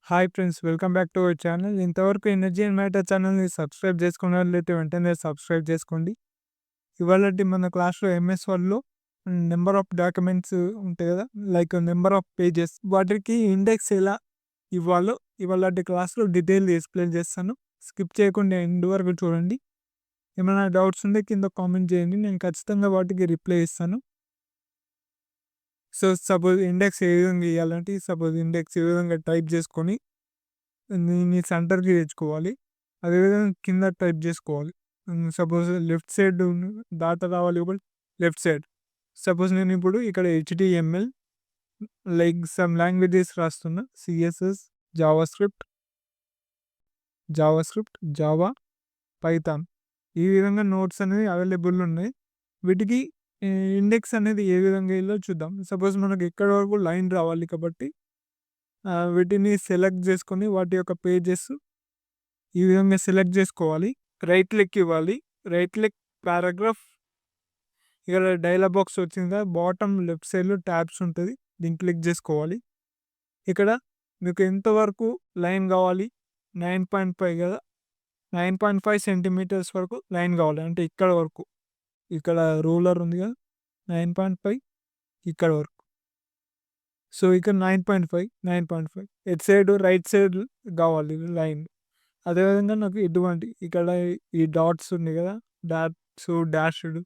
Hi friends, welcome back to our channel. ఇంతవరకు energy and matter ఛానల్ని subscribe చేసుకున్నట్లయితే వెంటనే సబ్స్క్రైబ్ చేసుకోండి. ఇవాళ మన క్లాస్లో ఎంఎస్ వర్డ్లో నెంబర్ ఆఫ్ డాక్యుమెంట్స్ ఉంటాయి కదా, లైక్ నెంబర్ ఆఫ్ పేజెస్, వాటికి ఇండెక్స్ ఎలా ఇవ్వాలో ఇవాళ క్లాస్లో డీటెయిల్ ఎక్స్ప్లెయిన్ చేస్తాను. స్కిప్ చేయకుండా ఎండ్ వరకు చూడండి. ఏమైనా డౌట్స్ ఉంటే కింద కామెంట్ చేయండి, నేను ఖచ్చితంగా వాటికి రిప్లై ఇస్తాను. సో సపోజ్ ఇండెక్స్ ఏ విధంగా ఇవ్వాలంటే, సపోజ్ ఇండెక్స్ ఏ విధంగా టైప్ చేసుకొని నీ సెంటర్కి తెచ్చుకోవాలి. అదేవిధంగా కింద టైప్ చేసుకోవాలి. సపోజ్ లెఫ్ట్ సైడ్ డాటా రావాలి కాబట్టి లెఫ్ట్ సైడ్. సపోజ్ నేను ఇప్పుడు ఇక్కడ హెచ్టిఎంఎల్ లైక్ సమ్ లాంగ్వేజెస్ రాస్తున్నా. CSS, JavaScript, Java, Python. ఈ విధంగా నోట్స్ అనేవి అవైలబుల్ ఉన్నాయి. వీటికి ఇండెక్స్ అనేది ఏ విధంగా ఇల్లో చూద్దాం. సపోజ్ మనకు ఎక్కడి వరకు లైన్ రావాలి కాబట్టి వీటిని సెలెక్ట్ చేసుకొని వాటి యొక్క పేజెస్ ఈ విధంగా సెలెక్ట్ చేసుకోవాలి. రైట్ క్లిక్ ఇవ్వాలి. Right click paragraph. ఇక్కడ డైలాగ్ బాక్స్ వచ్చింది కదా, బాటమ్ లెఫ్ట్ సైడ్లో ట్యాబ్స్ ఉంటుంది, దీన్ని క్లిక్ చేసుకోవాలి. ఇక్కడ మీకు ఎంతవరకు లైన్ కావాలి, 9.5 కదా, 9.5 సెంటీమీటర్స్ వరకు లైన్ కావాలి. అంటే ఇక్కడ వరకు, ఇక్కడ రూలర్ ఉంది కదా, 9.5 ఇక్కడ వరకు. సో ఇక్కడ 9.5 ఎట్ సైడ్ రైట్ సైడ్ కావాలి లైన్. అదేవిధంగా నాకు ఇటువంటి ఇక్కడ ఈ డాట్స్ ఉంది కదా, డాట్స్ డాష్డ్,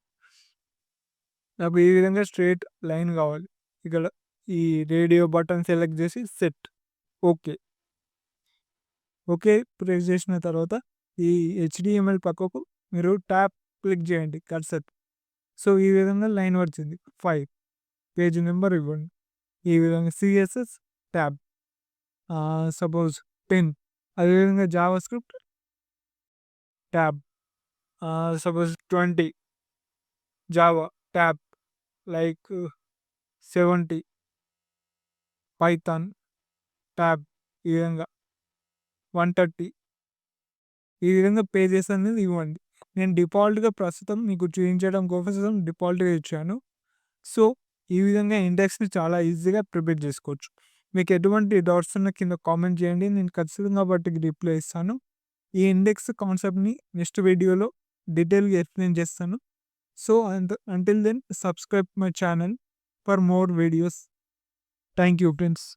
నాకు ఈ విధంగా స్ట్రైట్ లైన్ కావాలి. ఇక్కడ ఈ రేడియో బటన్ సెలెక్ట్ చేసి సెట్ ఓకే ప్రెస్ చేసిన తర్వాత ఈ హెచ్డిఎంఎల్ పక్కకు మీరు ట్యాప్ క్లిక్ చేయండి కర్సర్. సో ఈ విధంగా లైన్ వచ్చింది 5. పేజ్ నెంబర్ ఇవ్వండి. ఈ విధంగా సిఎస్ఎస్ ట్యాబ్, సపోజ్ 10. అదేవిధంగా JavaScript tab, suppose 20. Java tab like 70. Python tab ఈ విధంగా 130. ఈ విధంగా పేజెస్ అనేది ఇవ్వండి. నేను డిఫాల్ట్గా ప్రస్తుతం మీకు చూపించడం కోసం డిఫాల్ట్గా ఇచ్చాను. సో ఈ విధంగా ఇండెక్స్ని చాలా ఈజీగా ప్రిపేర్ చేసుకోవచ్చు. మీకు ఎటువంటి డౌట్స్ ఉన్న కింద కామెంట్ చేయండి, నేను ఖచ్చితంగా వాటికి రిప్లై ఇస్తాను. ఈ ఇండెక్స్ కాన్సెప్ట్ని నెక్స్ట్ వీడియోలో డీటెయిల్గా ఎక్స్ప్లెయిన్ చేస్తాను. So until then subscribe my channel for more videos. Thank you friends.